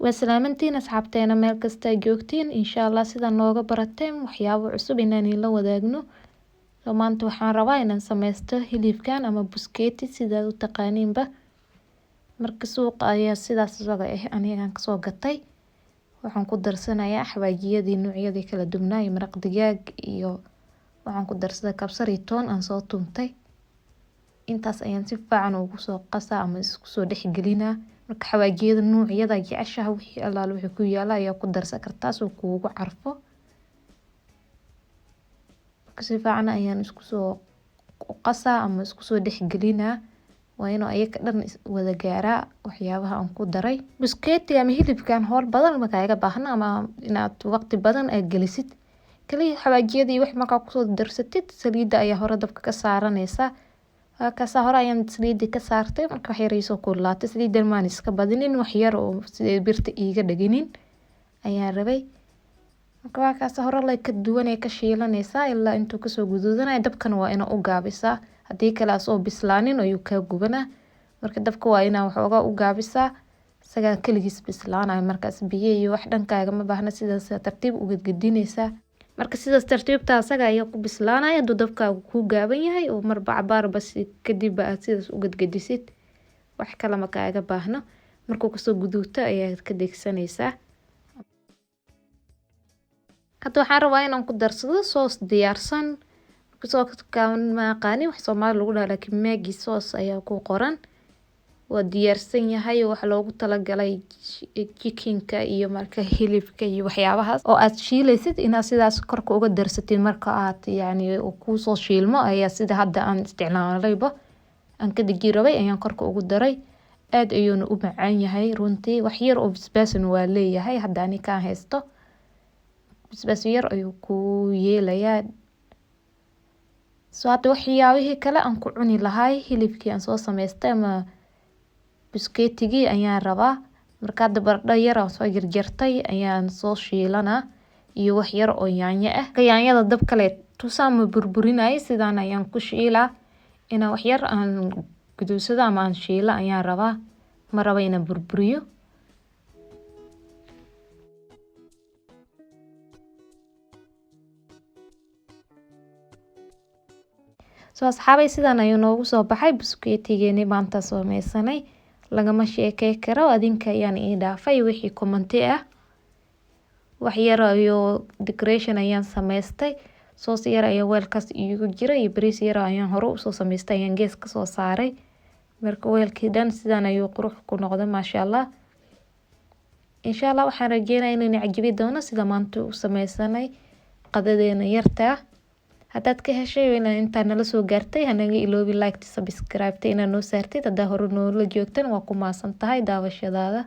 وسلامتين أصحابتنا meel kasta joogtiin insha Allah sida nooga barateen waxyaabo cusub inaan la wadaagno. Maanta waxaan rabaa inaan sameysto hilibkan ama busketi sidaad u taqaaniinba. Marka suuqa ayaa sidaas isaga aniga ka soo gatay. Waxaan ku darsanayaa xawaajiyadii noocyadii kala duwanaa maraq digaag iyo waxaan ku darsaday kabsar iyo toon aan soo tuntay. Intaas ayaan si fiican ugu soo qasaa ama isku soo dhexgelinaa. Marka xawaajiyada noocyada jeceshaha wixii allaal wixii ku yaala ayaa ku darsan kartaa soo kuugu carfo. Si fiican ayaan isku soo qasaa ama isku soo dhexgelinaa. Waa inuu ayaga dhan wada gaaraa waxyaabaha aan ku daray. Busketi ama hilibkan howl badan ma kaaga baahna ama inaad waqti badan ay gelisid. Kaliya xawaajiyadii wax markaa ku soo darsatid saliida ayaa hore dabka ka saaranaysa. Kaasa hore ayaan saliida ka saartay marka wax yar soo kululaatay saliidan maan iska badinin wax yar oo sidee birta iiga dhaginin ayaan rabay. Marka kaasa hore la ka duwan ee ka shiilanaysa ilaa intuu ka soo guduudanay dabkana waa ina u gaabisaa hadii kala soo bislaanin ayuu ka gubanaa. Marka dabka waa ina waxoogaa u gaabisaa isaga kaligiis bislaanay markaas biyo iyo wax dhankaaga ma baahna sidaas tartiib u gadgadinaysa. Marka sidaas tartiibta asaga ayaa ku bislaanaya haduu dabkaagu ku gaaban yahay oo marba cabaar bas kadib aad sidaas u gadgadisid wax kale ma kaaga baahno. Markuu ka soo guduuto ayaa ka degsanaysa. Hadda waxaan rabaa inaan ku darsado soos diyaarsan. Soo ka ma qaani wax Soomaali lagu dhaho laakiin Maggi sauce ayaa ku qoran. Waa diyaarsan yahay wax loogu talagalay chickenka iyo marka hilibka iyo waxyaabahaas oo aad shiilaysid inaad sidaas korka uga darsatid marka aad ku soo shiilmo ayaa sida hadda aan isticmaalayba aan ka digi rabay ayaan korka ugu daray aad ayuuna u macaan yahay runtii wax yar oo basbaasna waa leeyahay hadda ani ka haysto basbaas yar ayuu ku yeelayaa soo hadda waxyaabihii kale aan ku cuni lahay hilibkii aan soo sameystay ama busketigi ayaan rabaa marka baradho yar oo soo jarjartay ayaan soo shiilana iyo wax yar oo yaanyo ah yaanyada dab kale tusamo burburinay sidaan ayaan ku shiilaa ina wax yar aan guduusado ama aan shiila ayaan rabaa ma rabo inaan burburiyo soo asxaabay sidaan ayuu noogu soo baxay busketigeeni maanta sameysanay lagama sheekay karo adinka ayaan ii dhaafay wixii comment ah wax yar iyo decoration ayaan sameystay soos yar ayaa weelkaas iigu jira iyo bariis yar ayaan hore u soo sameystay ayaan gees ka soo saaray marka weelkii dhan sidaan ayuu qurux ku noqday maasha Allah insha Allah waxaan rajeynayaa inuu cajibi doono sida maanta u sameysanay qadadeena yarta hadaad ka heshay inta nala soo gaartay hanaga iloobi like subscribe ina noo saartid hadaa hore noo la joogtan waa ku maasan tahay daawashadaada.